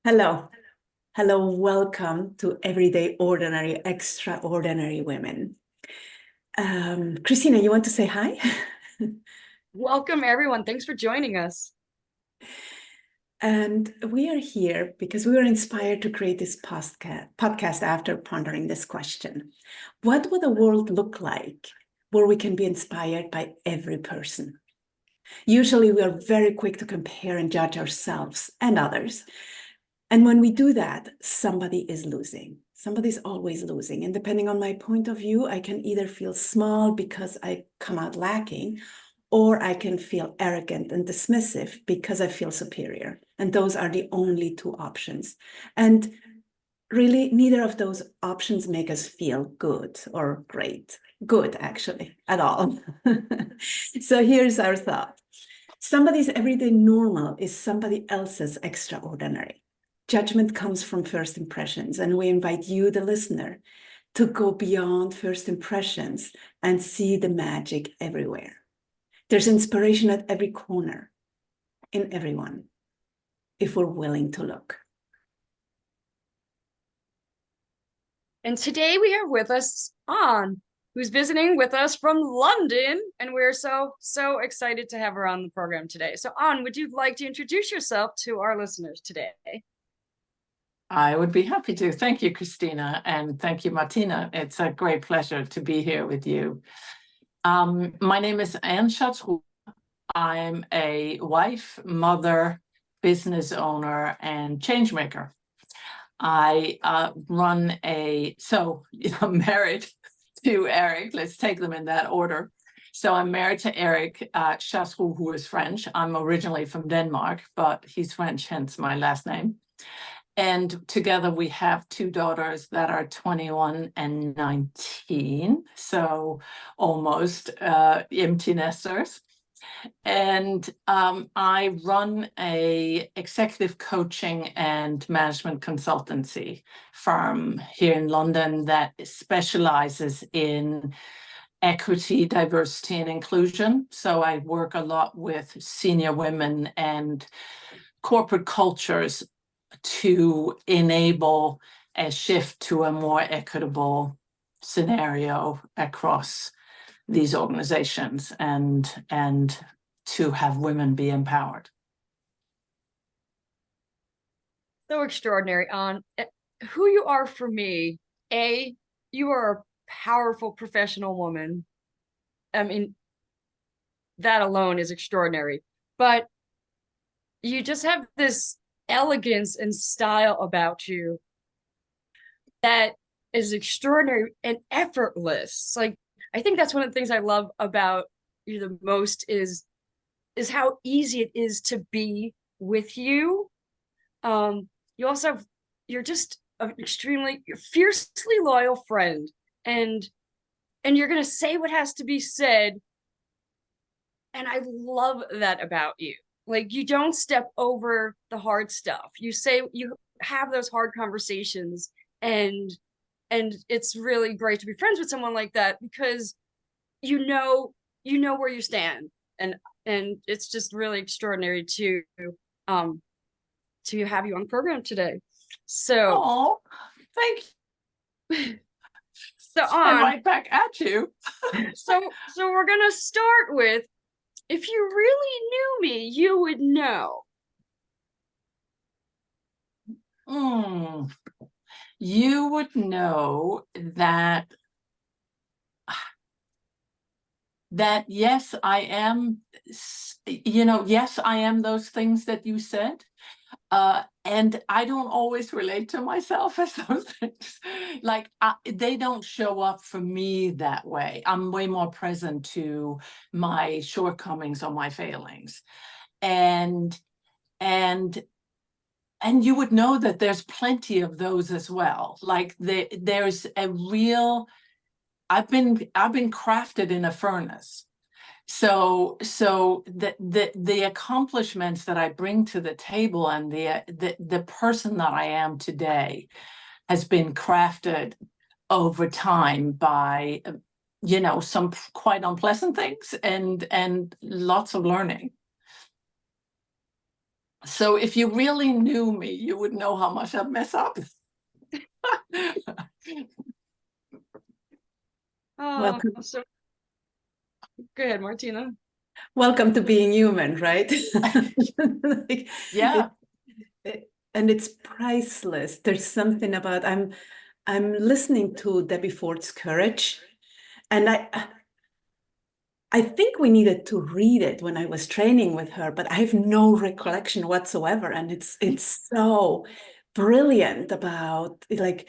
Hello. Hello. Welcome to Everyday Ordinary Extraordinary Women. Christina, you want to say hi? Welcome, everyone. Thanks for joining us. And we are here because we were inspired to create this podcast after pondering this question. What would the world look like where we can be inspired by every person? Usually we are very quick to compare and judge ourselves and others. And when we do that, somebody is losing. Somebody's always losing. And depending on my point of view, I can either feel small because I come out lacking, or I can feel arrogant and dismissive because I feel superior. And those are the only two options. And really, neither of those options make us feel good or great. Good, actually, at all. So here's our thought. Somebody's everyday normal is somebody else's extraordinary. Judgment comes from first impressions, and we invite you, the listener, to go beyond first impressions and see the magic everywhere. There's inspiration at every corner, in everyone, if we're willing to look. And today we have with us An, who's visiting with us from London, and we're so excited to have her on the program today. So An, would you like to introduce yourself to our listeners today? I would be happy to. Thank you, Christina, and thank you, Martina. It's a great pleasure to be here with you. My name is Chatroux. I'm a wife, mother, business owner, and changemaker. I'm married to Eric. Let's take them in that order. So I'm married to Eric Chatroux, who is French. I'm originally from Denmark, but he's French, hence my last name. And together we have two daughters that are 21 and 19, so almost empty nesters. And I run a executive coaching and management consultancy firm here in London that specializes in equity, diversity, and inclusion. So I work a lot with senior women and corporate cultures to enable a shift to a more equitable scenario across these organizations and to have women be empowered. So extraordinary, An. Who you are for me, you are a powerful professional woman. I mean, that alone is extraordinary. But you just have this elegance and style about you that is extraordinary and effortless. Like, I think that's one of the things I love about you the most is how easy it is to be with you. You also have, you're just an you're fiercely loyal friend, and you're gonna say what has to be said. And I love that about you. Like, you don't step over the hard stuff. You have those hard conversations, and it's really great to be friends with someone like that because you know where you stand, and it's just really extraordinary um to have you on the program today. So, Oh, thank you. so And on. right back at you. So we're gonna start with, if you really knew me, you would know. You would know that yes, I am, yes, I am those things that you said. And I don't always relate to myself as those things. Like, they don't show up for me that way. I'm way more present to my shortcomings or my failings. And you would know that there's plenty of those as well. Like, there's a real, I've been crafted in a furnace. So the accomplishments that I bring to the table and the person that I am today has been crafted over time by some quite unpleasant things and lots of learning. So if you really knew me, you would know how much I mess up. Welcome. So go ahead, Martina. Welcome to being human, right? Like, Yeah. And it's priceless. There's something about I'm listening to Debbie Ford's Courage, and I think we needed to read it when I was training with her, but I have no recollection whatsoever. And it's so brilliant about like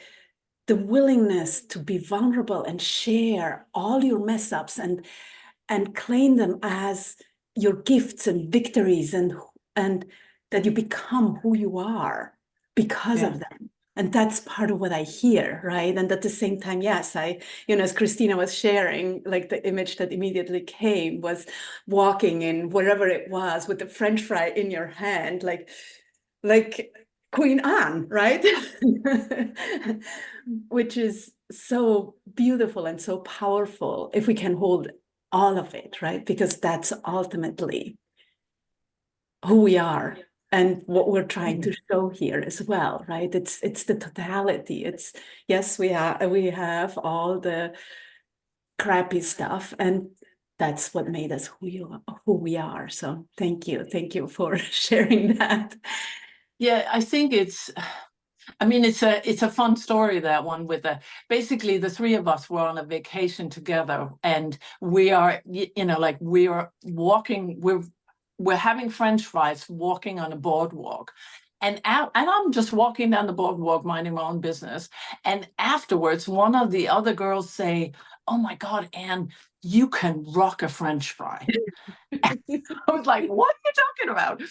the willingness to be vulnerable and share all your mess ups and claim them as your gifts and victories and that you become who you are because Yeah. of them. And that's part of what I hear, right? And at the same time, yes, as Christina was sharing, like the image that immediately came was walking in wherever it was with the French fry in your hand, like Queen Anne, right? Which is so beautiful and so powerful if we can hold all of it, right? Because that's ultimately who we are and what we're trying to show here as well, right? It's the totality. It's yes, we have all the crappy stuff, and that's what made us who we are. So thank you for sharing that. Yeah, I think it's a fun story, that one, with basically the three of us were on a vacation together, and we are, like we are walking, we're having French fries walking on a boardwalk. And I'm just walking down the boardwalk, minding my own business. And afterwards, one of the other girls say, "Oh my God, Anne, you can rock a French fry." I was like, "What are you talking about?"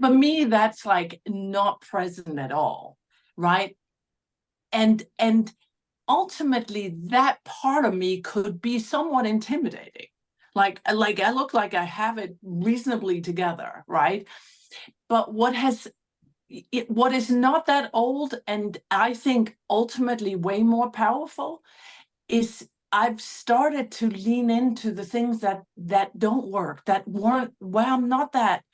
For me, that's like not present at all, right? And ultimately, that part of me could be somewhat intimidating. Like I look like I have it reasonably together, right? But what is not that old, and I think ultimately way more powerful, is I've started to lean into the things that don't work, that weren't, well, I'm not that,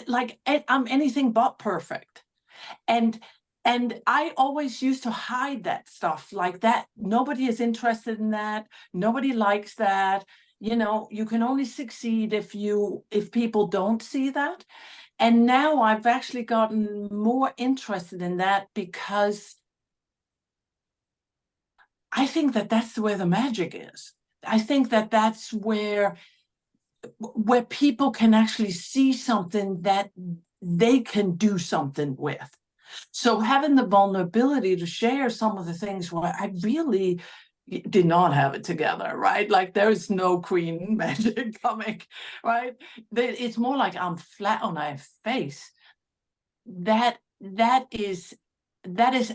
like, I'm anything but perfect. And I always used to hide that stuff, like that. Nobody is interested in that. Nobody likes that. You can only succeed if people don't see that. And now I've actually gotten more interested in that, because I think that that's where the magic is. I think that that's where people can actually see something that they can do something with. So having the vulnerability to share some of the things where I really did not have it together, right? Like there's no queen magic coming, right? It's more like I'm flat on my face. That is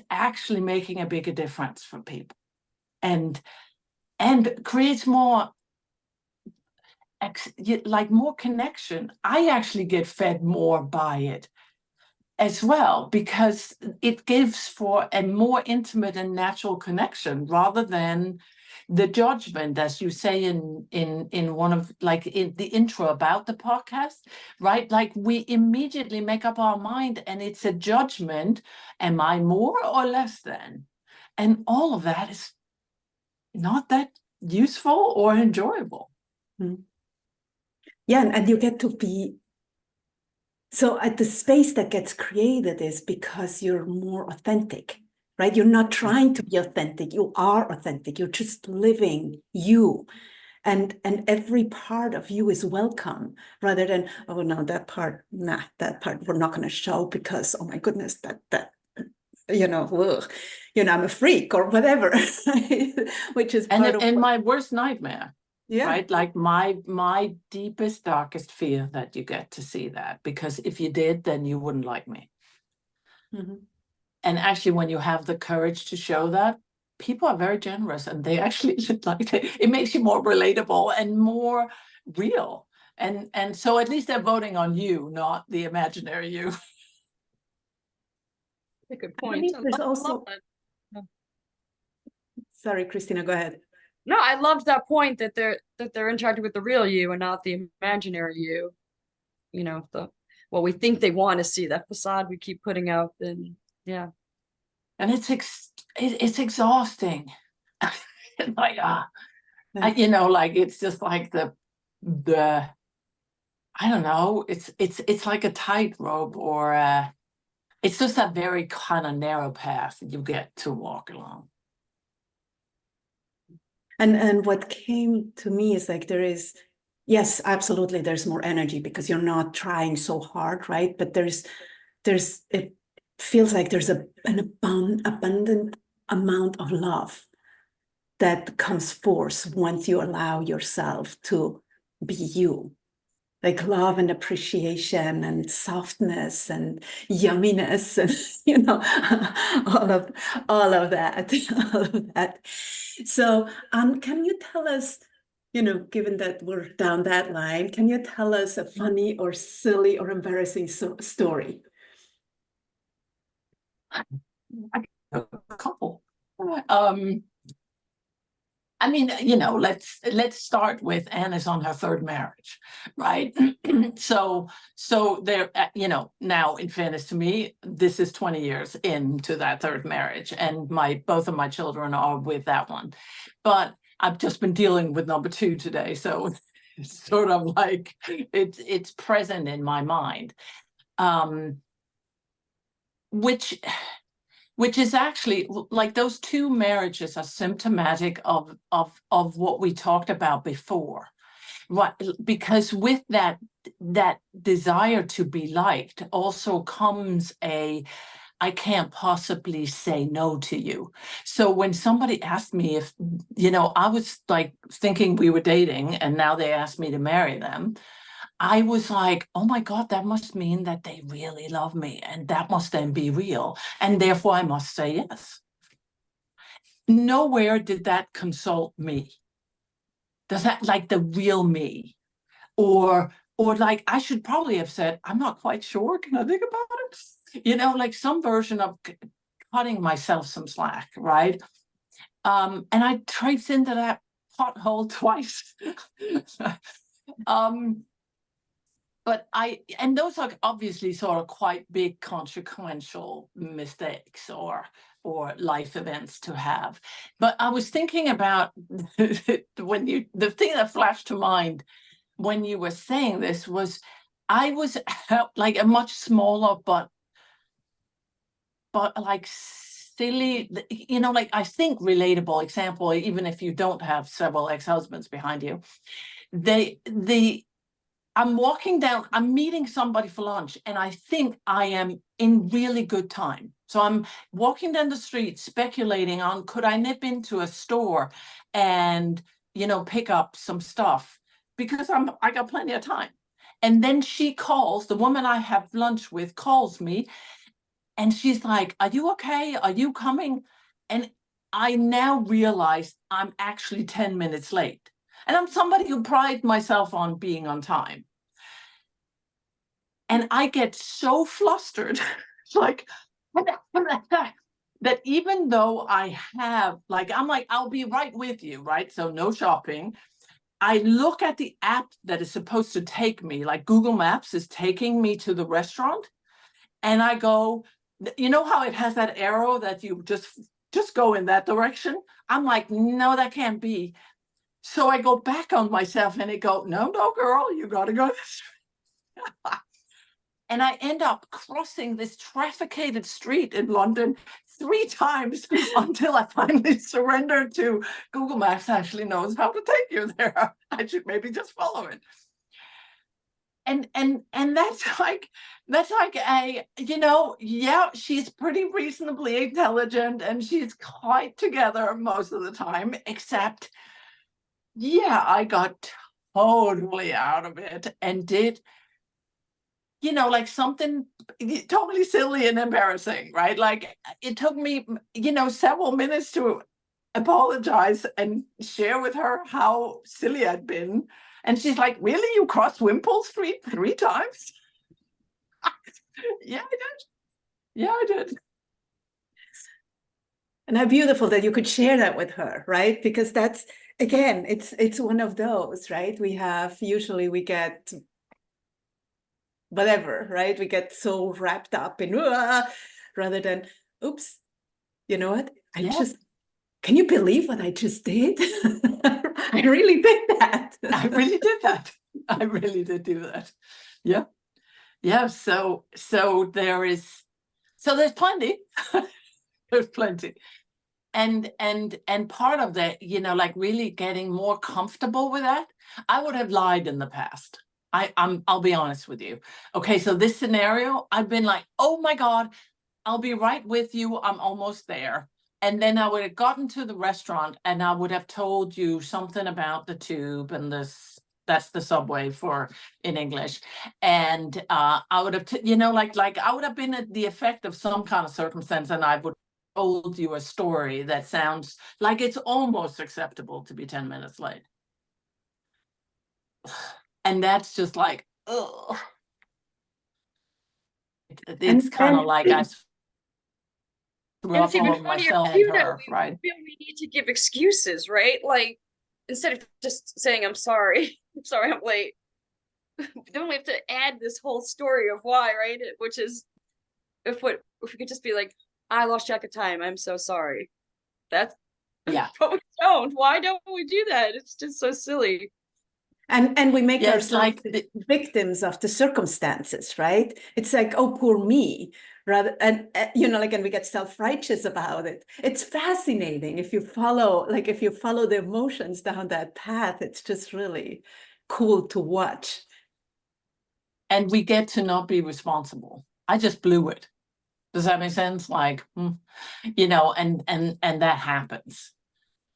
actually making a bigger difference for people, and creates more, like, more connection. I actually get fed more by it as well, because it gives for a more intimate and natural connection, rather than the judgment, as you say in one of, like, in the intro about the podcast, right? Like we immediately make up our mind, and it's a judgment. Am I more or less than? And all of that is not that useful or enjoyable. Mm. Yeah, and you get to be so at the space that gets created is because you're more authentic, right? You're not trying to be authentic. You are authentic. You're just living you. And every part of you is welcome, rather than, oh no, that part we're not going to show because, oh my goodness, that ugh, I'm a freak or whatever, which is part of And my worst nightmare. yeah. Right? Like my deepest, darkest fear, that you get to see that, because if you did, then you wouldn't like me. Mm-hmm. And actually, when you have the courage to show that, people are very generous, and they actually like it makes you more relatable and more real. And so at least they're voting on you, not the imaginary you. A good I point. believe there's I love also, that. sorry, Christina, go ahead. No, I loved that point that they're interacting with the real you and not the imaginary you. The what we think they want to see, that facade we keep putting out, then yeah. And it's exhausting. Like you know, like it's just like the I don't know, it's like a tightrope, or it's just a very kind of narrow path that you get to walk along. And what came to me is like there is, yes, absolutely, there's more energy because you're not trying so hard, right? But there's it feels like there's an abundant amount of love that comes forth once you allow yourself to be you. Like love and appreciation and softness and yumminess and you know all of that all of that. So can you tell us, you know, given that we're down that line, can you tell us a funny or silly or embarrassing story? A couple. I mean, you know, let's start with Anna's on her third marriage, right? so there, you know, now in fairness to me, this is 20 years into that third marriage, and both of my children are with that one. But I've just been dealing with number 2 today, so it's sort of like it's present in my mind, which is actually like those 2 marriages are symptomatic of what we talked about before, right? Because with that desire to be liked also comes I can't possibly say no to you. So when somebody asked me if, you know, I was like thinking we were dating and now they asked me to marry them, I was like, oh my God, that must mean that they really love me, and that must then be real, and therefore I must say yes. Nowhere did that consult me. Does that, like, the real me? Or like, I should probably have said, I'm not quite sure, can I think about it? You know, like some version of cutting myself some slack, right? And I traced into that pothole twice. But and those are obviously sort of quite big consequential mistakes or life events to have. But I was thinking about the thing that flashed to mind when you were saying this was I was like a much smaller but like silly, you know, like I think relatable example, even if you don't have several ex-husbands behind you, I'm walking down, I'm meeting somebody for lunch, and I think I am in really good time. So I'm walking down the street speculating on, could I nip into a store and, you know, pick up some stuff? Because I got plenty of time. And then she calls, the woman I have lunch with calls me, and she's like, are you okay? Are you coming? And I now realize I'm actually 10 minutes late. And I'm somebody who prides myself on being on time. And I get so flustered, like, that even though I have, like, I'm like, I'll be right with you, right? So no shopping. I look at the app that is supposed to take me, like Google Maps is taking me to the restaurant. And I go, you know how it has that arrow that you just go in that direction? I'm like, no, that can't be. So I go back on myself and I go, no, girl, you got to go this way. And I end up crossing this trafficated street in London 3 times until I finally surrendered to Google Maps actually knows how to take you there. I should maybe just follow it. And that's like a, you know, yeah, she's pretty reasonably intelligent and she's quite together most of the time, except, yeah, I got totally out of it and did, you know, like something totally silly and embarrassing, right? Like it took me, you know, several minutes to apologize and share with her how silly I'd been. And she's like, really? You crossed Wimpole Street 3 times? Yeah, I did. Yeah, I did. And how beautiful that you could share that with her, right? Because that's, again, it's one of those, right? Usually we get whatever, right? We get so wrapped up in rather than, oops, you know what? Can you believe what I just did? I really did that. I really did that. I really did do that. Yeah. Yeah. So there's plenty. There's plenty. And part of that, like really getting more comfortable with that, I would have lied in the past. I'll be honest with you. Okay, so this scenario, I've been like, oh my God, I'll be right with you. I'm almost there. And then I would have gotten to the restaurant and I would have told you something about the tube and that's the subway in English. And I would have, like I would have been at the effect of some kind of circumstance, and I would told you a story that sounds like it's almost acceptable to be 10 minutes late. And that's just like, oh, it's kind of like I and it's even funnier myself too and that her, right? we feel we need to give excuses, right? Like instead of just saying I'm sorry, I'm sorry I'm late. Then we have to add this whole story of why, right? Which is if we could just be like, I lost track of time, I'm so sorry. That's Yeah. but we don't. Why don't we do that? It's just so silly. And we make ourselves like victims of the circumstances, right? It's like, oh, poor me, rather, and like, and we get self-righteous about it. It's fascinating if you follow the emotions down that path. It's just really cool to watch. And we get to not be responsible. I just blew it. Does that make sense? Like, and that happens.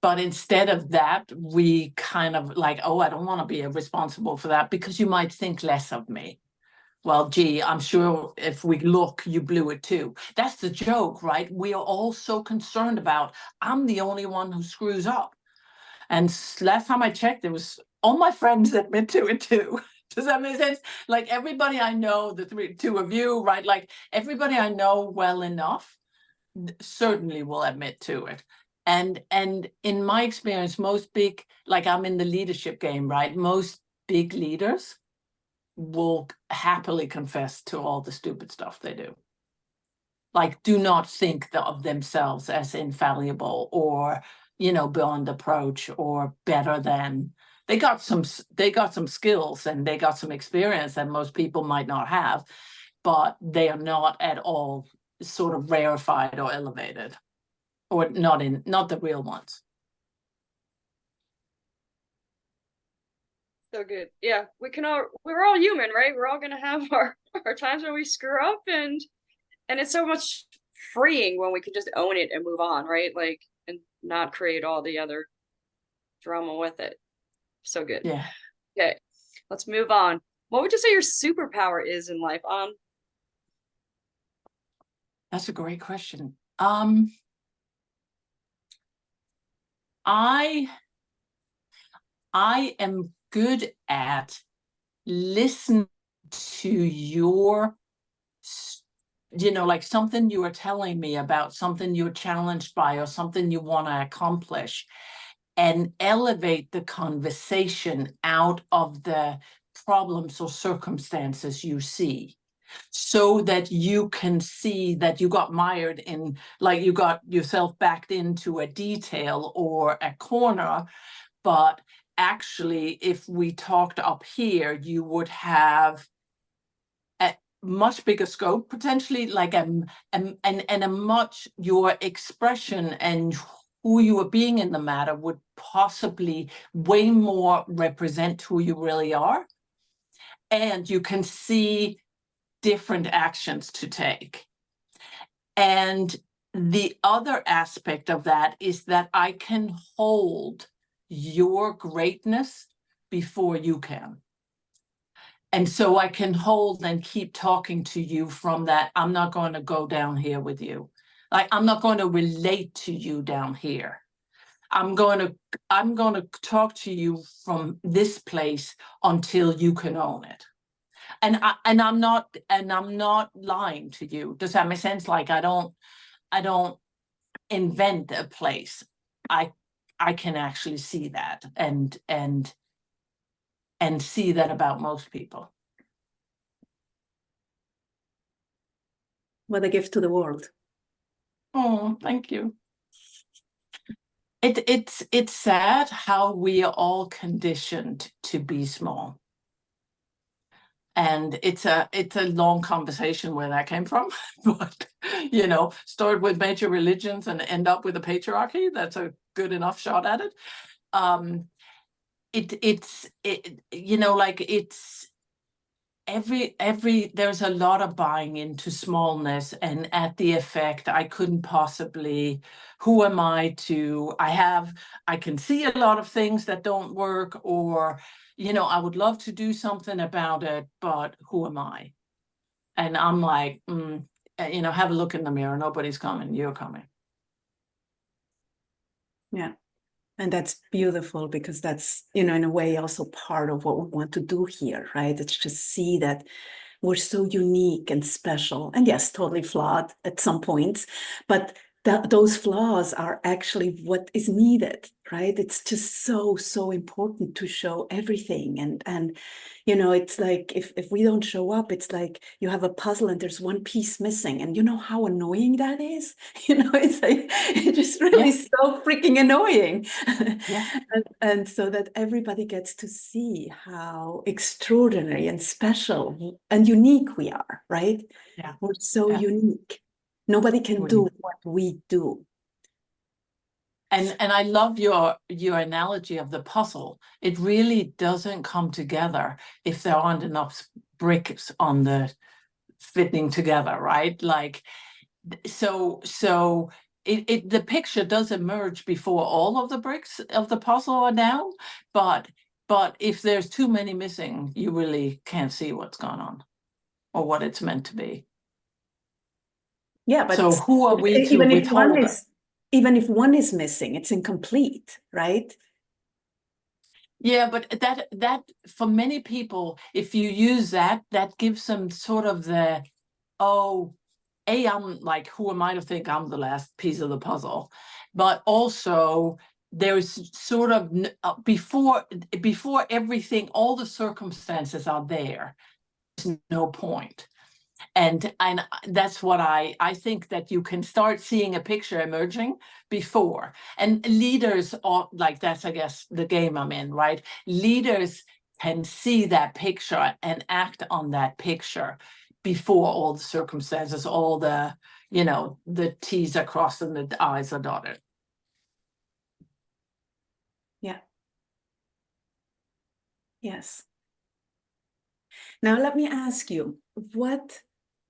But instead of that, we kind of like, oh, I don't want to be responsible for that because you might think less of me. Well, gee, I'm sure if we look, you blew it too. That's the joke, right? We are all so concerned about, I'm the only one who screws up. And last time I checked, it was all my friends admit to it too. Does that make sense? Like everybody I know, the two of you, right? Like everybody I know well enough certainly will admit to it. And in my experience, most big, like I'm in the leadership game, right? Most big leaders will happily confess to all the stupid stuff they do. Like, do not think of themselves as infallible or, beyond approach or better than. They got some skills and they got some experience that most people might not have, but they are not at all sort of rarefied or elevated, or not the real ones. So good. Yeah, we're all human, right? We're all gonna have our times when we screw up, and it's so much freeing when we can just own it and move on, right? Like, and not create all the other drama with it. So good. Yeah. Okay, let's move on. What would you say your superpower is in life? That's a great question. I am good at listening to your, like something you are telling me about, something you're challenged by, or something you want to accomplish, and elevate the conversation out of the problems or circumstances you see, so that you can see that you got mired in, like you got yourself backed into a detail or a corner, but actually if we talked up here, you would have a much bigger scope, potentially, like and a much, your expression and who you are being in the matter would possibly way more represent who you really are. And you can see different actions to take. And the other aspect of that is that I can hold your greatness before you can. And so I can hold and keep talking to you from that. I'm not going to go down here with you. Like, I'm not going to relate to you down here. I'm going to talk to you from this place until you can own it. And I'm not lying to you. Does that make sense? Like, I don't invent a place. I can actually see that and see that about most people. What a gift to the world. Oh, thank you. It's sad how we are all conditioned to be small. And it's a long conversation where that came from, but start with major religions and end up with a patriarchy. That's a good enough shot at it. It's there's a lot of buying into smallness and at the effect I couldn't possibly, who am I to, I can see a lot of things that don't work, or I would love to do something about it, but who am I? And I'm like, have a look in the mirror. Nobody's coming. You're coming. Yeah. And that's beautiful, because that's, in a way also part of what we want to do here, right? It's just see that we're so unique and special, and yes, totally flawed at some points, but those flaws are actually what is needed, right? It's just so important to show everything. And it's like if we don't show up, it's like you have a puzzle and there's one piece missing, and you know how annoying that is. It's like it's just really so freaking annoying. Yeah. And so that everybody gets to see how extraordinary and special and unique we are, right? Yeah. We're so unique. Nobody can do what we do. And I love your analogy of the puzzle. It really doesn't come together if there aren't enough bricks on the fitting together, right? Like, so the picture does emerge before all of the bricks of the puzzle are down, but if there's too many missing, you really can't see what's going on or what it's meant to be. Yeah, but so who are we to withhold it? Even if one is missing, it's incomplete, right? Yeah, but that for many people, if you use that gives them sort of the, I'm like, who am I to think I'm the last piece of the puzzle? But also there's sort of before everything, all the circumstances are there, there's no point. And that's what I think, that you can start seeing a picture emerging before. And leaders are like, that's, I guess, the game I'm in, right? Leaders can see that picture and act on that picture before all the circumstances, all the, the T's are crossed and the I's are dotted. Yeah. Yes. Now, let me ask you,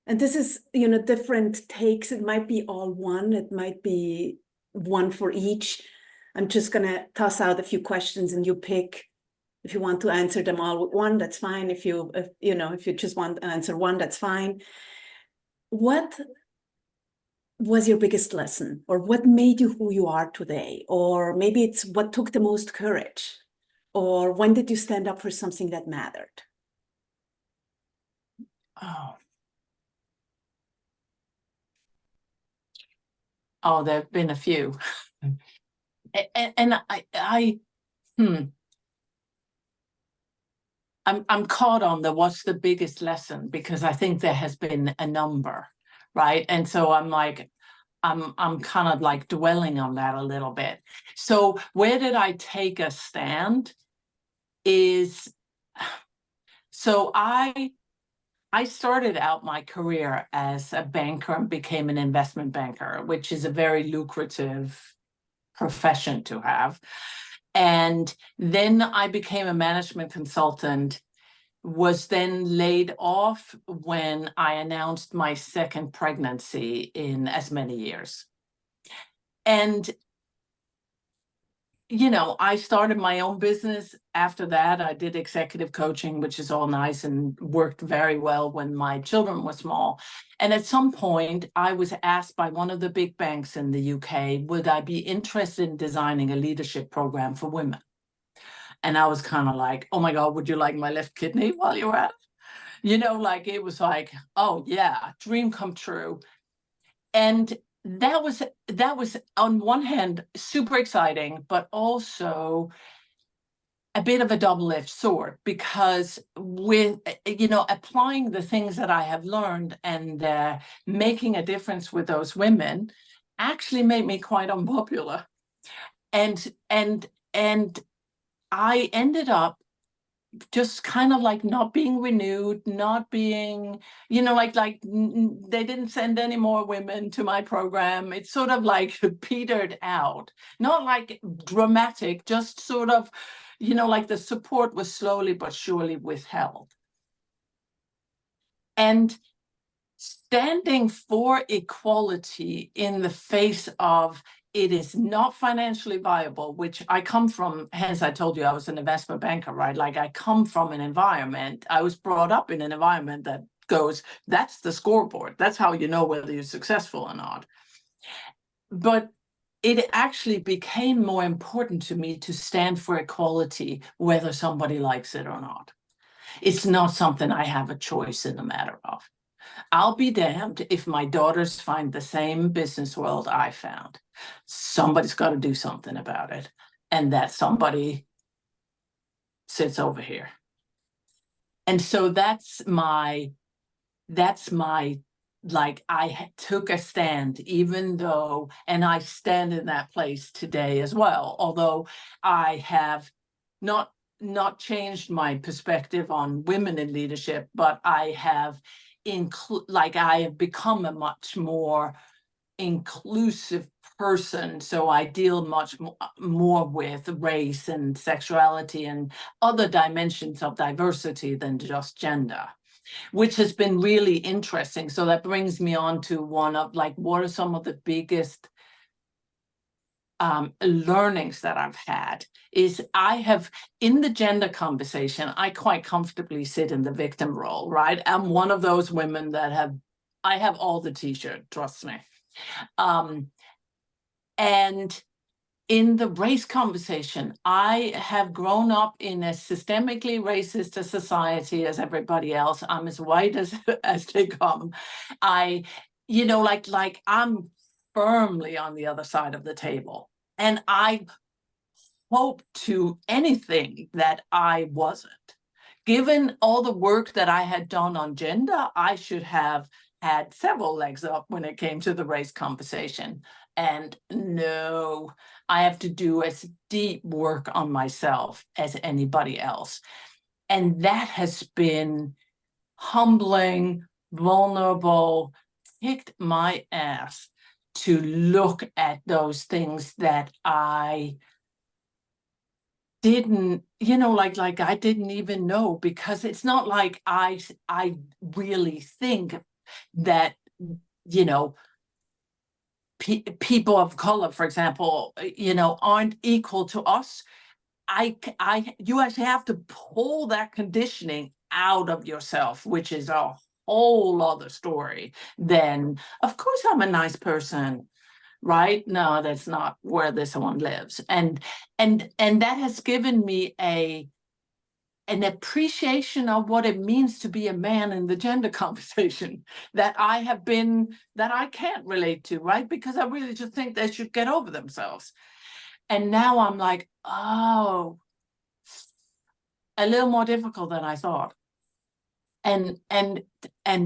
and this is, different takes. It might be all one. It might be one for each. I'm just going to toss out a few questions and you pick. If you want to answer them all with one, that's fine. If you just want to answer one, that's fine. What was your biggest lesson, or what made you who you are today? Or maybe it's what took the most courage, or when did you stand up for something that mattered? Oh, there have been a few. and I'm caught on what's the biggest lesson, because I think there has been a number, right? And so I'm like, I'm kind of like dwelling on that a little bit. So where did I take a stand is, so I started out my career as a banker and became an investment banker, which is a very lucrative profession to have. And then I became a management consultant, was then laid off when I announced my second pregnancy in as many years. And, I started my own business after that. I did executive coaching, which is all nice and worked very well when my children were small. And at some point, I was asked by one of the big banks in the UK, would I be interested in designing a leadership program for women? And I was kind of like, oh my God, would you like my left kidney while you're at it? Like, it was like, oh yeah, dream come true. And that was on one hand super exciting, but also a bit of a double-edged sword, because with, applying the things that I have learned and making a difference with those women actually made me quite unpopular. And I ended up just kind of like not being renewed, not being, they didn't send any more women to my program. It sort of like petered out, not like dramatic, just sort of, like the support was slowly but surely withheld. And standing for equality in the face of it is not financially viable, which I come from, hence I told you I was an investment banker, right? Like I come from an environment, I was brought up in an environment that goes, that's the scoreboard. That's how you know whether you're successful or not. But it actually became more important to me to stand for equality, whether somebody likes it or not. It's not something I have a choice in the matter of. I'll be damned if my daughters find the same business world I found. Somebody's got to do something about it. And that somebody sits over here. And so that's my, like, I took a stand, even though, and I stand in that place today as well, although I have not changed my perspective on women in leadership, but I have I have become a much more inclusive person. So I deal much more with race and sexuality and other dimensions of diversity than just gender, which has been really interesting. So that brings me on to one of like, what are some of the biggest learnings that I've had is I have, in the gender conversation, I quite comfortably sit in the victim role, right? I'm one of those women that I have all the t-shirt, trust me. And in the race conversation, I have grown up in a systemically racist society as everybody else. I'm as white as they come. I'm firmly on the other side of the table. And I hope to anything that I wasn't. Given all the work that I had done on gender, I should have had several legs up when it came to the race conversation. And no, I have to do as deep work on myself as anybody else. And that has been humbling, vulnerable, kicked my ass to look at those things that I didn't, I didn't even know, because it's not like I really think that, people of color, for example, aren't equal to us. You actually have to pull that conditioning out of yourself, which is a whole other story. Then, of course, I'm a nice person, right? No, that's not where this one lives. And that has given me an appreciation of what it means to be a man in the gender conversation that I can't relate to, right? Because I really just think they should get over themselves. And now I'm like, oh, a little more difficult than I thought. And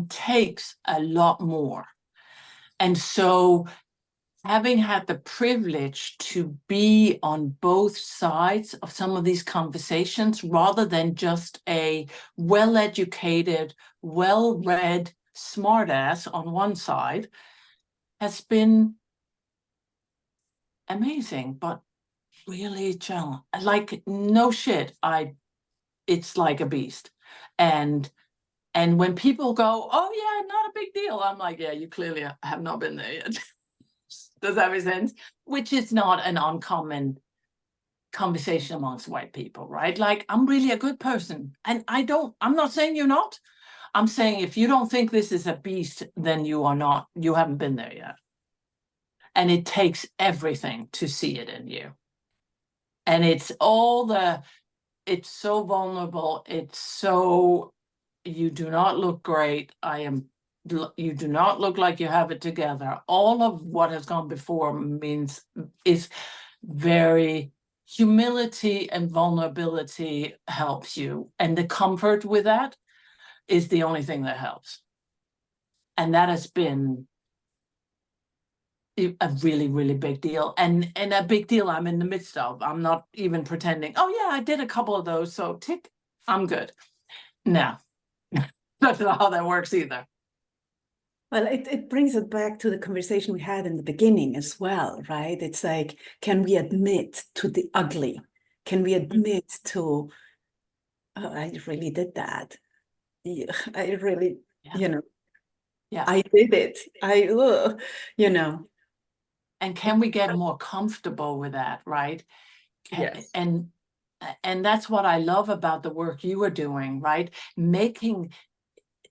takes a lot more. And so having had the privilege to be on both sides of some of these conversations, rather than just a well-educated, well-read smartass on one side, has been amazing, but really challenging. Like, no shit, it's like a beast. And when people go, oh yeah, not a big deal, I'm like, yeah, you clearly have not been there yet. Does that make sense? Which is not an uncommon conversation amongst white people, right? Like, I'm really a good person. And I'm not saying you're not. I'm saying if you don't think this is a beast, then you haven't been there yet. And it takes everything to see it in you. And it's so vulnerable. You do not look great. You do not look like you have it together. All of what has gone before is very humility and vulnerability helps you, and the comfort with that is the only thing that helps. And that has been a really, really big deal, and a big deal I'm in the midst of. I'm not even pretending, oh yeah, I did a couple of those, so tick, I'm good. No, that's not how that works either. Well, it brings it back to the conversation we had in the beginning as well, right? It's like, can we admit to the ugly? Can we admit to, oh, I really did that. Yeah, I really, Yeah. Yeah. I did it. You know. And can we get more comfortable with that, right? Yes. And that's what I love about the work you are doing, right? Making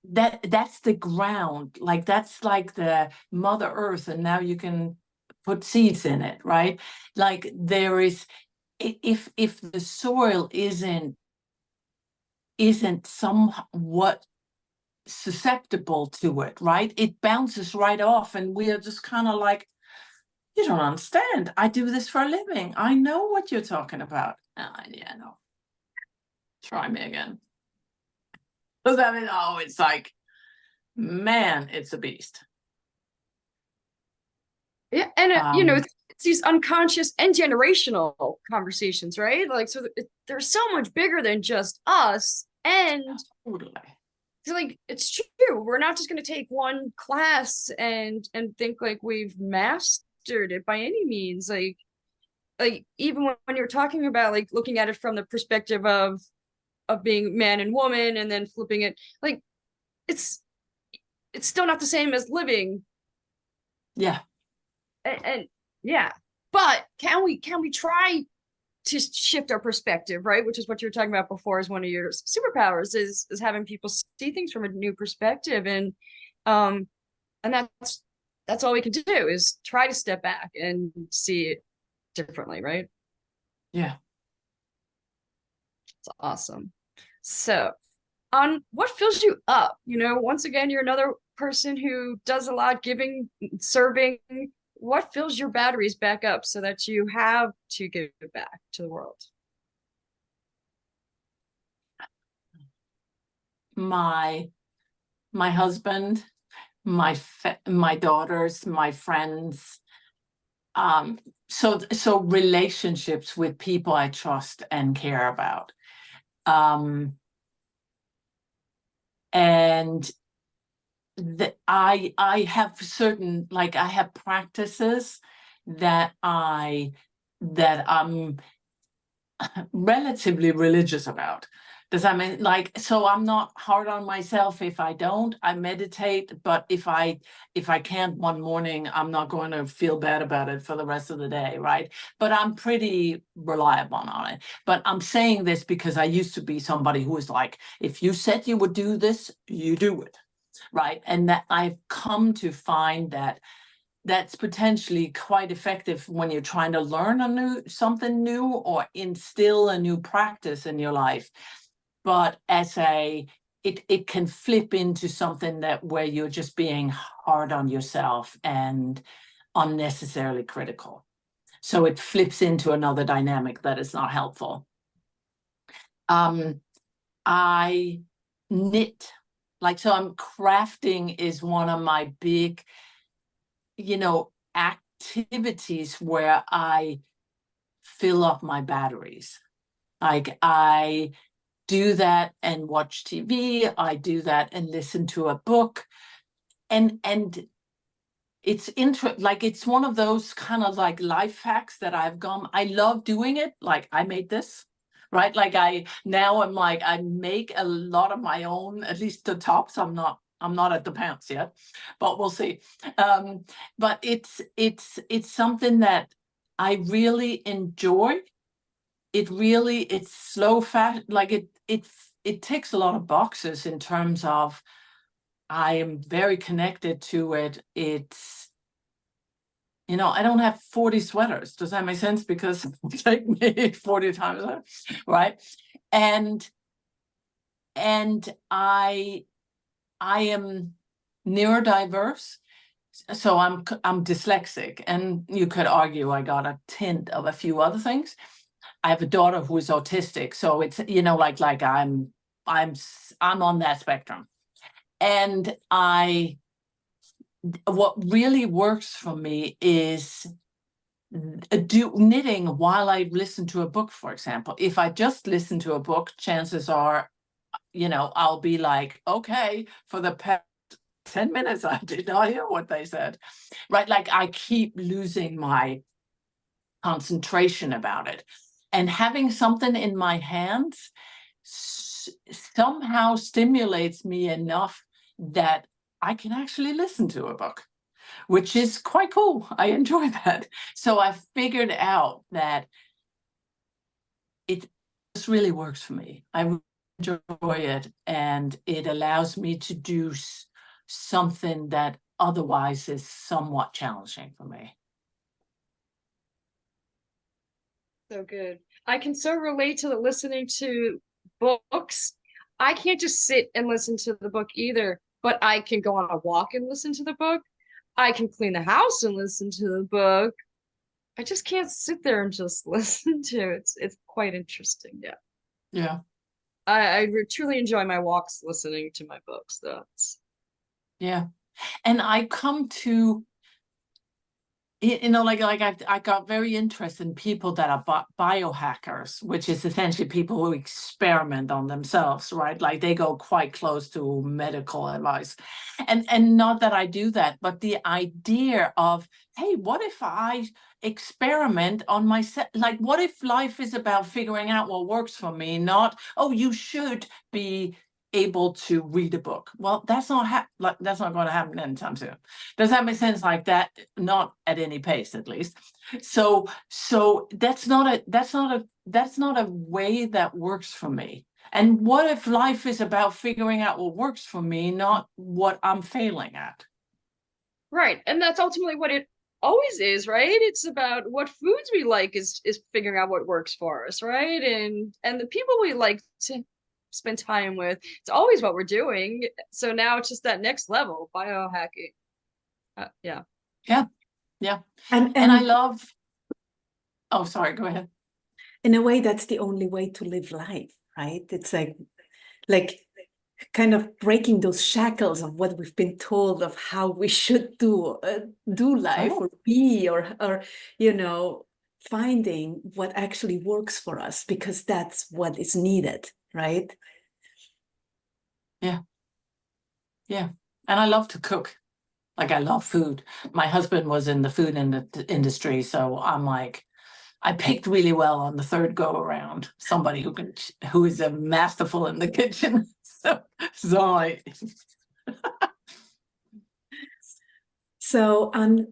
that's the ground, like that's like the Mother Earth, and now you can put seeds in it, right? Like there is, if the soil isn't somewhat susceptible to it, right? It bounces right off, and we are just kind of like, you don't understand. I do this for a living. I know what you're talking about. Yeah, no. Try me again. Does that mean, oh, it's like, man, it's a beast. Yeah, and it's these unconscious and generational conversations, right? Like, so they're so much bigger than just us, and Totally. so like it's true. We're not just going to take one class and think like we've mastered it by any means. Like even when you're talking about like looking at it from the perspective of being man and woman, and then flipping it, like it's still not the same as living. Yeah. And yeah, but can we try to shift our perspective, right? Which is what you were talking about before, is one of your superpowers, is having people see things from a new perspective. And that's all we can do, is try to step back and see it differently, right? Yeah. It's awesome. So on what fills you up, once again, you're another person who does a lot, giving, serving. What fills your batteries back up so that you have to give it back to the world? My husband, my daughters, my friends, so relationships with people I trust and care about, and I have certain, like, I have practices that I'm relatively religious about. Does that mean, like, so I'm not hard on myself if I don't? I meditate, but if I can't one morning, I'm not going to feel bad about it for the rest of the day, right? But I'm pretty reliable on it. But I'm saying this because I used to be somebody who was like, if you said you would do this, you do it, right? And that I've come to find that that's potentially quite effective when you're trying to learn something new or instill a new practice in your life. But it can flip into something where you're just being hard on yourself and unnecessarily critical. So it flips into another dynamic that is not helpful. I knit, so crafting is one of my big, activities where I fill up my batteries. Like, I do that and watch TV, I do that and listen to a book. And it's it's one of those kind of like life hacks that I've gone, I love doing it. Like, I made this, right? Like, I make a lot of my own, at least the tops. I'm not at the pants yet, but we'll see. But it's something that I really enjoy. It's slow fast, like it ticks a lot of boxes in terms of I am very connected to it. It's, I don't have 40 sweaters. Does that make sense? Because it take me 40 times, right? And I am neurodiverse, so I'm dyslexic, and you could argue I got a tint of a few other things, I have a daughter who is autistic, so it's, you know, like I'm on that spectrum. And what really works for me is do knitting while I listen to a book, for example. If I just listen to a book, chances are, you know, I'll be like, okay, for the past 10 minutes, I did not hear what they said, right? Like I keep losing my concentration about it. And having something in my hands somehow stimulates me enough that I can actually listen to a book, which is quite cool. I enjoy that. So I figured out that it just really works for me. I enjoy it, and it allows me to do something that otherwise is somewhat challenging for me. So good. I can so relate to the listening to books. I can't just sit and listen to the book either, but I can go on a walk and listen to the book. I can clean the house and listen to the book. I just can't sit there and just listen to it. It's quite interesting. Yeah. Yeah. I truly enjoy my walks listening to my books, though. Yeah. And I come to, you know, like I got very interested in people that are biohackers, which is essentially people who experiment on themselves, right? Like they go quite close to medical advice. And not that I do that, but the idea of, hey, what if I experiment on myself? Like, what if life is about figuring out what works for me, not, oh, you should be able to read a book. Well, that's not that's not going to happen anytime soon. Does that make sense? Like that, not at any pace, at least. So that's not a way that works for me. And what if life is about figuring out what works for me, not what I'm failing at? Right. And that's ultimately what it always is, right? It's about what foods we like is figuring out what works for us, right? And the people we like to spend time with, it's always what we're doing. So now it's just that next level, biohacking. Yeah. And I love, oh, sorry, go ahead. in a way, that's the only way to live life, right? It's like kind of breaking those shackles of what we've been told of how we should do life or be, or you know, finding what actually works for us, because that's what is needed, right? Yeah. And I love to cook. Like I love food. My husband was in the food industry, so I'm like, I picked really well on the third go around. Somebody who is a masterful in the kitchen. So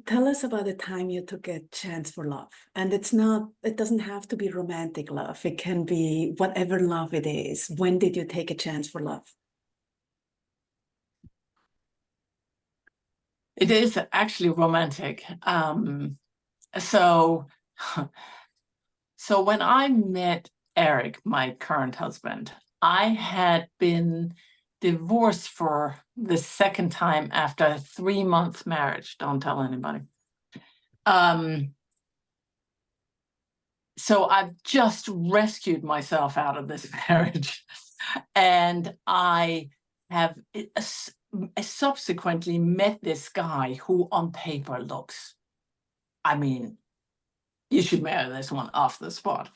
tell us about the time you took a chance for love. And it doesn't have to be romantic love. It can be whatever love it is. When did you take a chance for love? It is actually romantic. So when I met Eric, my current husband, I had been divorced for the second time after a 3-month marriage. Don't tell anybody. So I've just rescued myself out of this marriage, and I have subsequently met this guy who on paper looks, I mean, you should marry this one off the spot.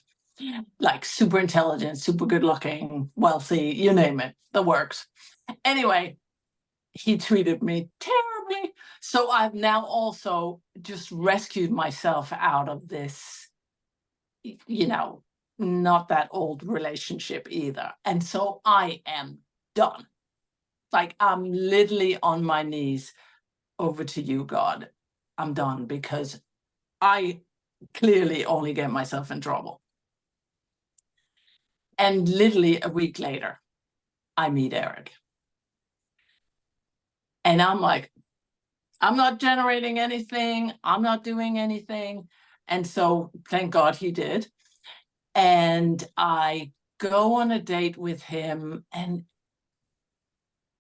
Like super intelligent, super good looking, wealthy, you name it, the works. Anyway, he treated me terribly. So I've now also just rescued myself out of this, you know, not that old relationship either. And so I am done. Like I'm literally on my knees, over to you, God. I'm done, because I clearly only get myself in trouble. And literally a week later, I meet Eric. And I'm like, I'm not generating anything. I'm not doing anything. And so thank God he did. And I go on a date with him, and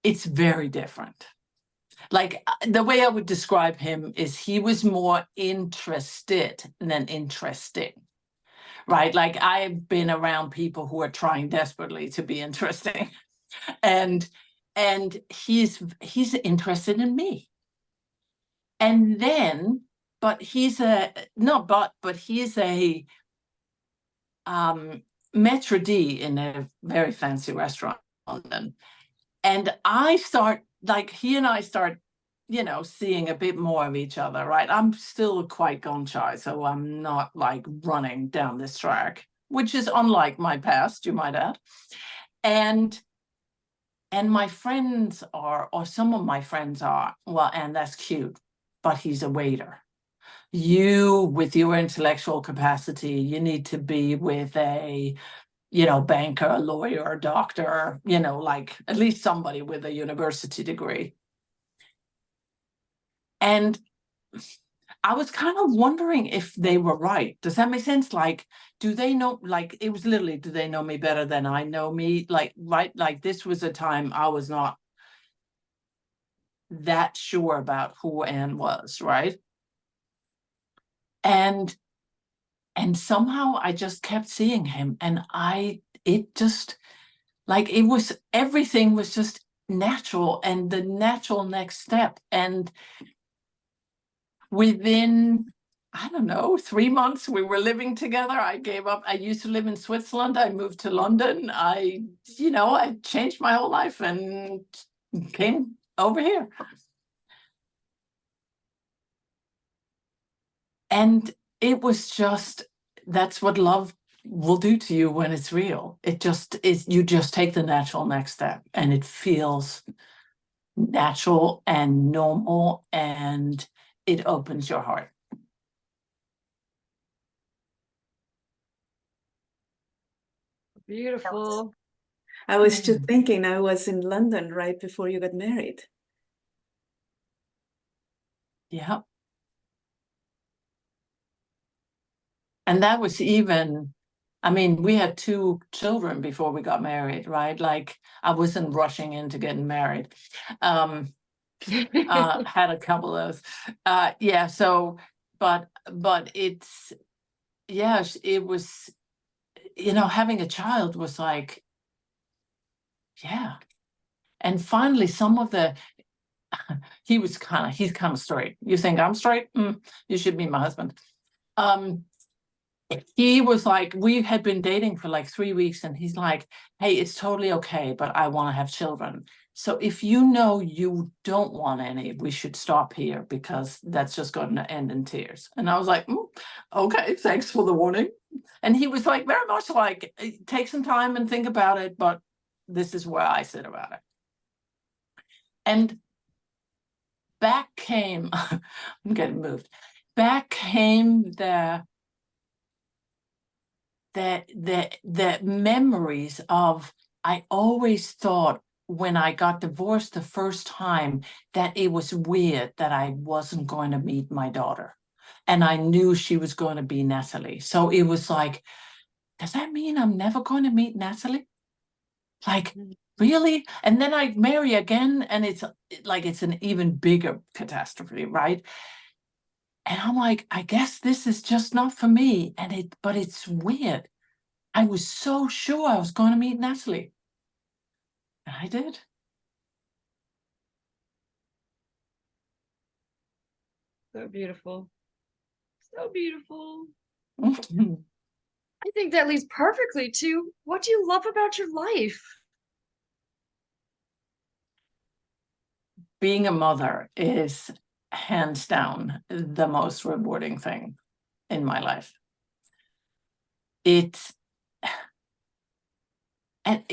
it's very different. Like the way I would describe him is he was more interested than interesting, right? Like I've been around people who are trying desperately to be interesting, and he's interested in me. And then, but he's a not but he's a maitre d' in a very fancy restaurant in London. And I start, like, he and I start, you know, seeing a bit more of each other, right? I'm still quite gun shy, so I'm not like running down this track, which is unlike my past, you might add. And my friends are, or some of my friends are, well, and that's cute, but he's a waiter. You, with your intellectual capacity, you need to be with a, you know, banker, lawyer, doctor, you know, like at least somebody with a university degree. And I was kind of wondering if they were right. Does that make sense? Like, do they know, like, it was literally, do they know me better than I know me? Like, right, like this was a time I was not that sure about who Anne was, right? And somehow I just kept seeing him, and it just, like, it was, everything was just natural and the natural next step. And within, I don't know, 3 months, we were living together. I gave up. I used to live in Switzerland. I moved to London. I changed my whole life and came over here. And it was just, that's what love will do to you when it's real. It just is, you just take the natural next step, and it feels natural and normal, and it opens your heart. Beautiful. I was just thinking, I was in London right before you got married. Yeah. And that was even, I mean, we had 2 children before we got married, right? Like, I wasn't rushing into getting married. Had a couple of, yeah, so, but it's, yeah, it was, you know, having a child was like, yeah. And finally, some of the, he's kind of straight. You think I'm straight? You should be my husband. He was like, we had been dating for like 3 weeks, and he's like, hey, it's totally okay, but I want to have children. So if you know you don't want any, we should stop here, because that's just going to end in tears. And I was like, okay, thanks for the warning. And he was like, very much like, take some time and think about it, but this is where I sit about it. And back came, I'm getting moved, back came the memories of, I always thought when I got divorced the first time that it was weird that I wasn't going to meet my daughter. And I knew she was going to be Natalie. So it was like, does that mean I'm never going to meet Natalie? Like, really? And then I marry again, and it's like, it's an even bigger catastrophe, right? And I'm like, I guess this is just not for me. But it's weird. I was so sure I was going to meet Natalie. And I did. So beautiful. So beautiful. I I think that leads perfectly to, what do you love about your life? Being a mother is hands down the most rewarding thing in my life. It's, and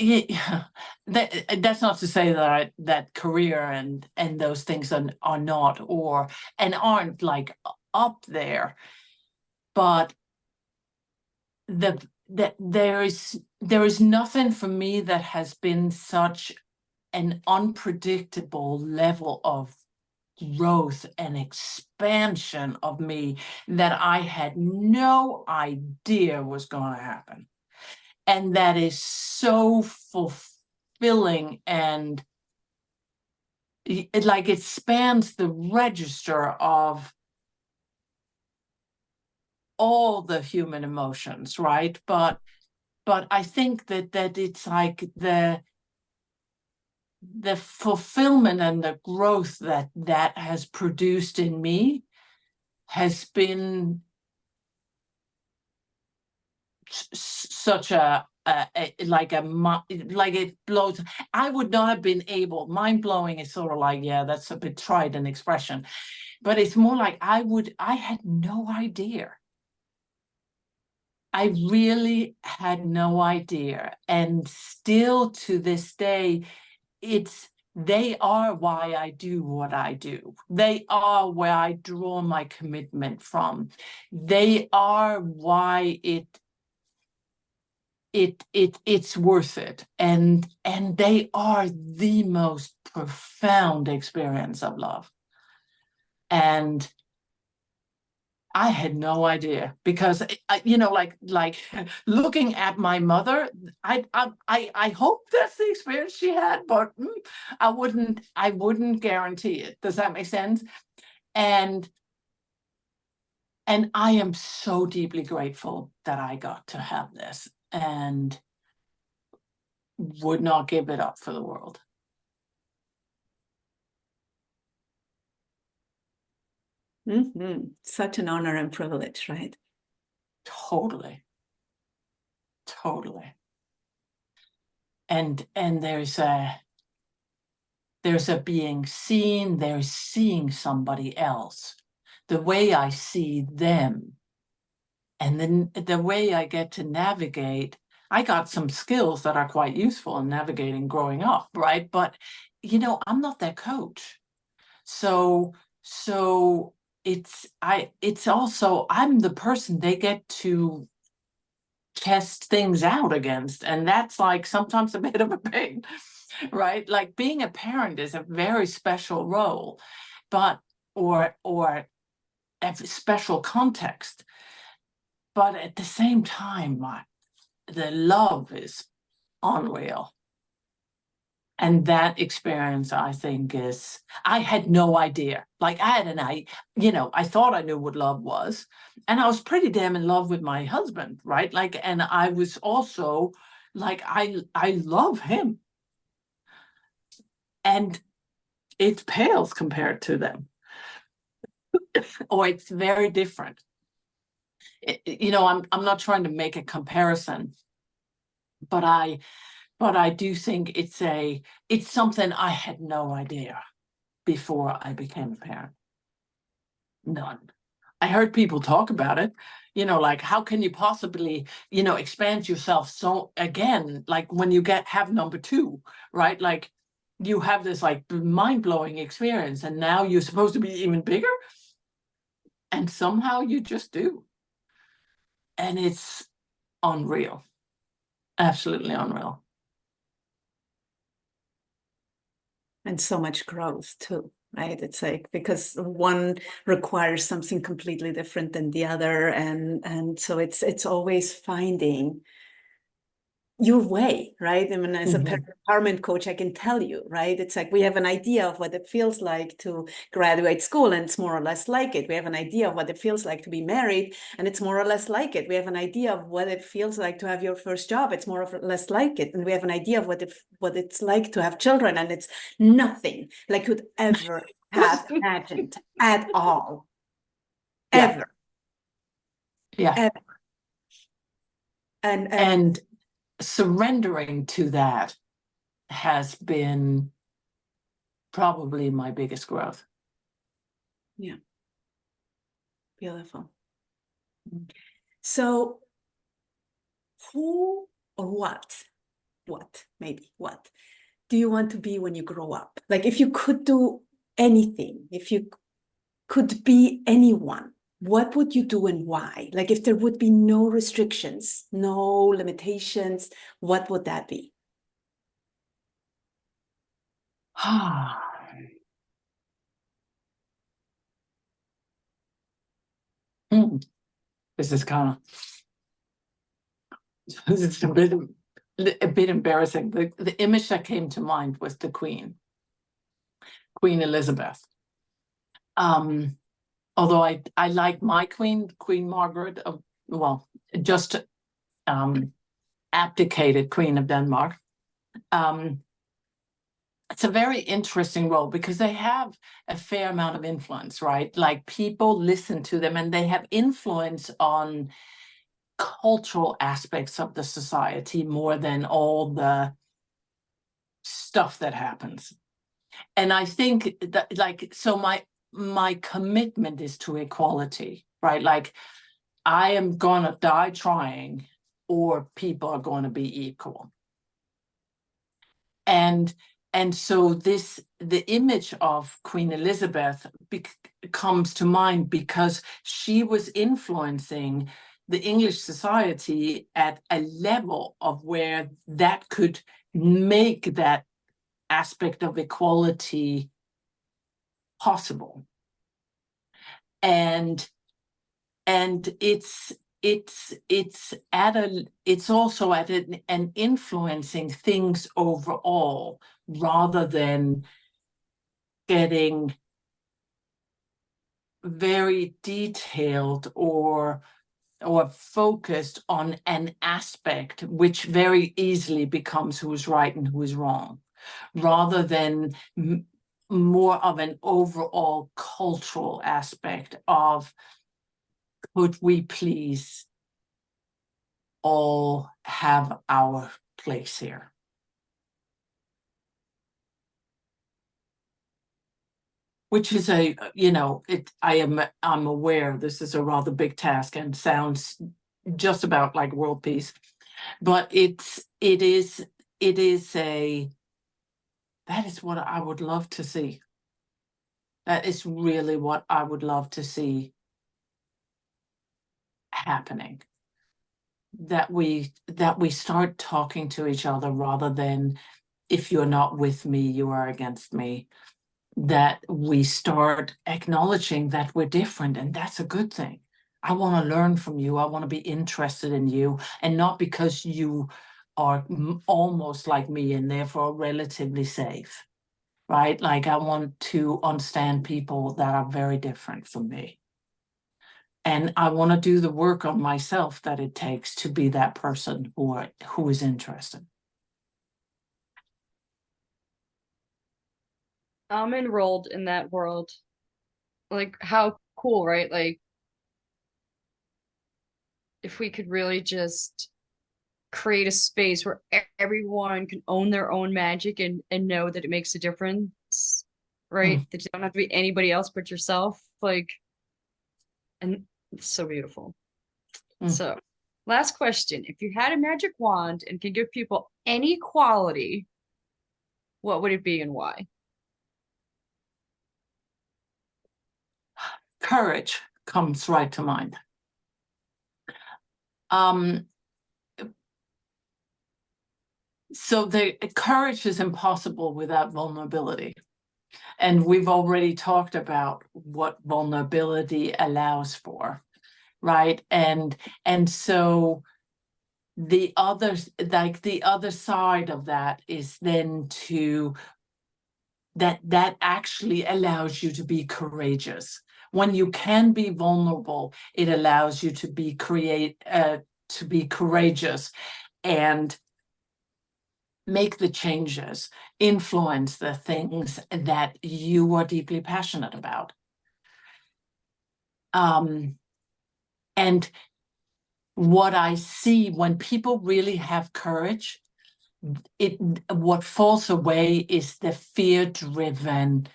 that's not to say that that career and those things are not, or and aren't like up there, but there is nothing for me that has been such an unpredictable level of growth and expansion of me that I had no idea was going to happen. And that is so fulfilling, and it spans the register of all the human emotions, right? But I think that it's like the fulfillment and the growth that has produced in me has been such like it blows. I would not have been able, mind blowing is sort of like, yeah, that's a bit trite an expression, but it's more like I had no idea. I really had no idea. And still to this day, they are why I do what I do. They are where I draw my commitment from. They are why it's worth it. And they are the most profound experience of love. And I had no idea, because like looking at my mother, I hope that's the experience she had, but I wouldn't guarantee it. Does that make sense? And I am so deeply grateful that I got to have this, and would not give it up for the world. Such an honor and privilege, right? Totally. And there's a being seen, there's seeing somebody else, the way I see them, and then the way I get to navigate. I got some skills that are quite useful in navigating growing up, right? But I'm not their coach, so it's also, I'm the person they get to test things out against, and that's like sometimes a bit of a pain, right? Like being a parent is a very special role, but or a special context, but at the same time, the love is unreal. And that experience, I think, I had no idea. Like I thought I knew what love was. And I was pretty damn in love with my husband, right? Like, and I was also like, I love him. And it pales compared to them. Or it's very different. I'm not trying to make a comparison, but I do think it's something I had no idea before I became a parent. None. I heard people talk about it, like, how can you possibly, expand yourself? So again, like when you have number two, right? Like you have this like mind-blowing experience, and now you're supposed to be even bigger. And somehow you just do. And it's unreal. Absolutely unreal. And so much growth too, right? It's like, because one requires something completely different than the other, and so it's always finding your way, right? I mean, as a empowerment coach, I can tell you, right? It's like we have an idea of what it feels like to graduate school, and it's more or less like it. We have an idea of what it feels like to be married, and it's more or less like it. We have an idea of what it feels like to have your first job. It's more or less like it. And we have an idea of what it's like to have children, and it's nothing like could ever have imagined at all. Yeah. Ever. Yeah. Ever. And surrendering to that has been probably my biggest growth. Yeah. Beautiful. So who or what do you want to be when you grow up? Like, if you could do anything, if you could be anyone, what would you do and why? Like, if there would be no restrictions, no limitations, what would that be? This is it's a bit embarrassing. The image that came to mind was the Queen Elizabeth. although I like my queen, Queen Margaret of, well, just abdicated Queen of Denmark. It's a very interesting role because they have a fair amount of influence, right? Like people listen to them and they have influence on cultural aspects of the society more than all the stuff that happens. And I think that, like, so my commitment is to equality, right? Like, I am gonna die trying, or people are going to be equal. And so the image of Queen Elizabeth comes to mind because she was influencing the English society at a level of where that could make that aspect of equality possible. And it's also at an influencing things overall, rather than getting very detailed or focused on an aspect, which very easily becomes who's right and who's wrong, rather than more of an overall cultural aspect of, could we please all have our place here? Which is I'm aware this is a rather big task and sounds just about like world peace, but that is what I would love to see. That is really what I would love to see happening. That we start talking to each other rather than, if you're not with me, you are against me. That we start acknowledging that we're different, and that's a good thing. I want to learn from you. I want to be interested in you, and not because you are almost like me and therefore relatively safe, right? Like, I want to understand people that are very different from me. And I want to do the work on myself that it takes to be that person who is interested. I'm enrolled in that world. Like, how cool, right? Like, if we could really just create a space where everyone can own their own magic and know that it makes a difference, right? Mm. That you don't have to be anybody else but yourself. Like, and it's so beautiful. Mm. So, last question. If you had a magic wand and could give people any quality, what would it be and why? Courage comes right to mind. So the courage is impossible without vulnerability. And we've already talked about what vulnerability allows for, right? And so the other side of that is then that actually allows you to be courageous. When you can be vulnerable, it allows you to be courageous and make the changes, influence the things that you are deeply passionate about. And what I see when people really have courage, what falls away is the fear-driven,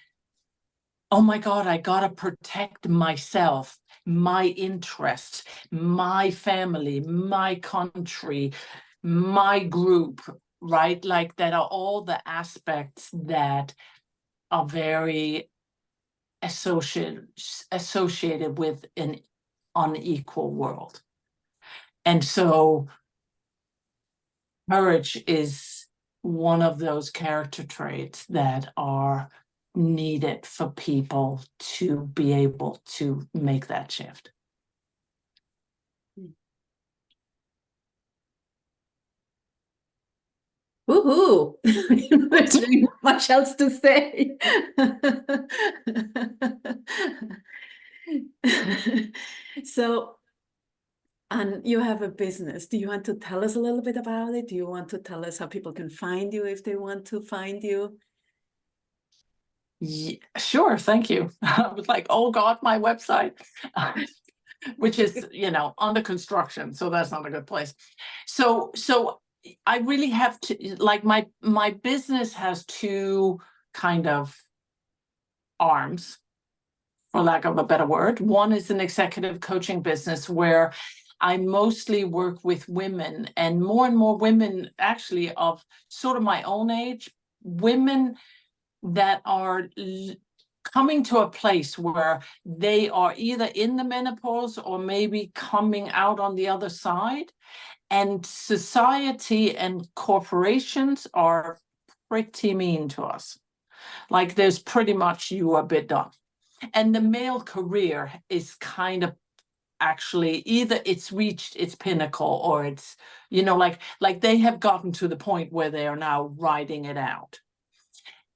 oh my God, I gotta protect myself, my interests, my family, my country, my group, right? Like, that are all the aspects that are very associated with an unequal world. And so courage is one of those character traits that are needed for people to be able to make that shift. Woohoo! There's really not much else to say. So, and you have a business. Do you want to tell us a little bit about it? Do you want to tell us how people can find you if they want to find you? Yeah, sure, thank you. I was like, oh God, my website, which is, under construction, so that's not a good place. So I really have to, like, my business has two kind of arms, for lack of a better word. One is an executive coaching business where I mostly work with women, and more women actually of sort of my own age, women that are coming to a place where they are either in the menopause or maybe coming out on the other side. And society and corporations are pretty mean to us. Like, there's pretty much you are a bit done. And the male career is kind of actually either it's reached its pinnacle or it's, like they have gotten to the point where they are now riding it out.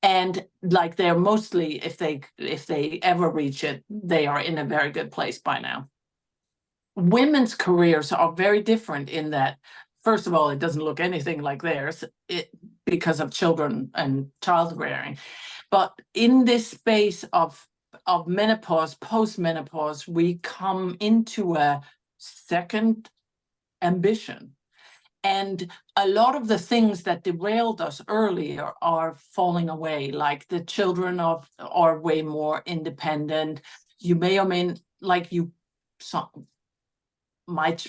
And like they're mostly, if they ever reach it, they are in a very good place by now. Women's careers are very different in that, first of all, it doesn't look anything like theirs because of children and child rearing. But in this space of menopause, post-menopause, we come into a second ambition. And a lot of the things that derailed us earlier are falling away, like the children are way more independent. You may or may,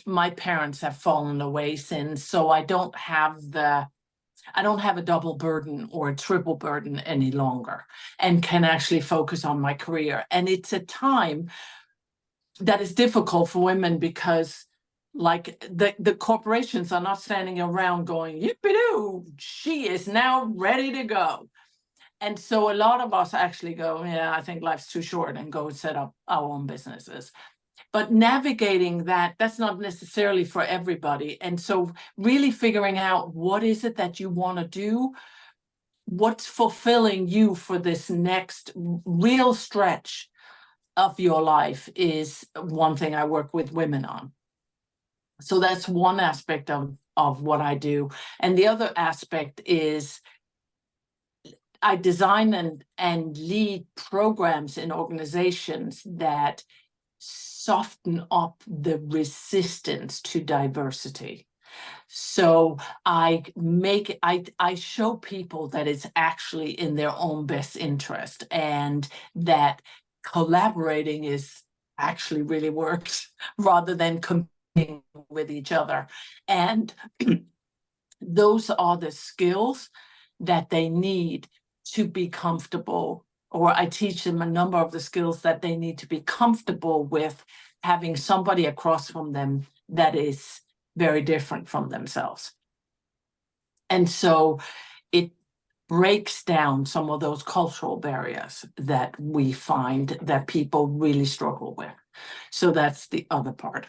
my parents have fallen away since, so I don't have a double burden or a triple burden any longer, and can actually focus on my career. And it's a time that is difficult for women because, like, the corporations are not standing around going, yippee-doo, she is now ready to go. And so a lot of us actually go, yeah, I think life's too short, and go set up our own businesses. But navigating that's not necessarily for everybody. And so really figuring out what is it that you want to do, what's fulfilling you for this next real stretch of your life is one thing I work with women on. So that's one aspect of what I do. And the other aspect is I design and lead programs in organizations that soften up the resistance to diversity. So I show people that it's actually in their own best interest, and that collaborating is actually really works rather than competing with each other. And those are the skills that they need to be comfortable, or I teach them a number of the skills that they need to be comfortable with having somebody across from them that is very different from themselves. And so it breaks down some of those cultural barriers that we find that people really struggle with. So that's the other part.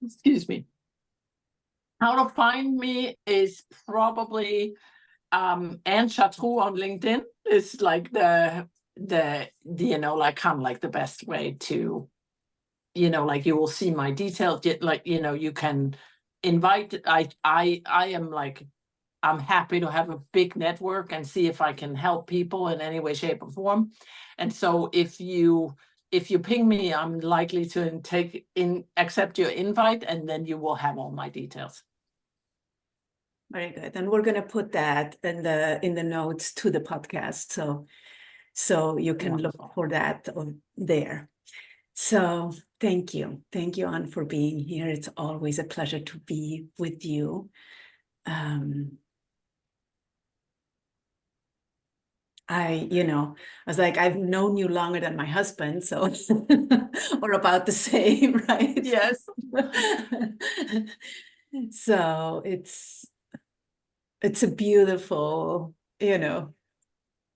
Excuse me. How to find me is probably and Chatroux on LinkedIn is like the like kind of like the best way to, like, you will see my details, like, you can invite. I am like, I'm happy to have a big network and see if I can help people in any way, shape, or form. And so if you ping me, I'm likely to accept your invite, and then you will have all my details. Very good. And we're going to put that in the notes to the podcast. So you can Wonderful. look for that there. So thank you. Thank you, Anne, for being here. It's always a pleasure to be with you. I was like, I've known you longer than my husband, so we're about the same, right? Yes. So it's a beautiful,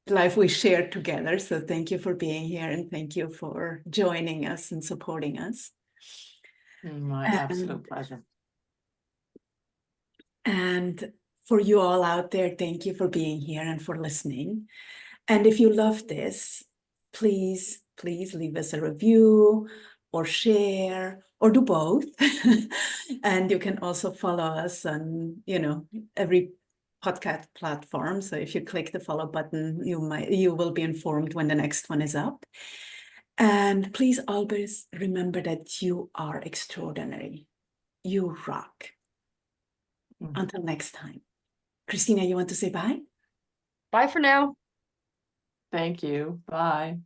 life we share together. So thank you for being here, and thank you for joining us and supporting us. My absolute pleasure. And for you all out there, thank you for being here and for listening. And if you love this, please please leave us a review or share or do both. And you can also follow us on, every podcast platform. So if you click the follow button, you will be informed when the next one is up. And please always remember that you are extraordinary. You rock. Until next time. Christina, you want to say bye? Bye for now. Thank you. Bye.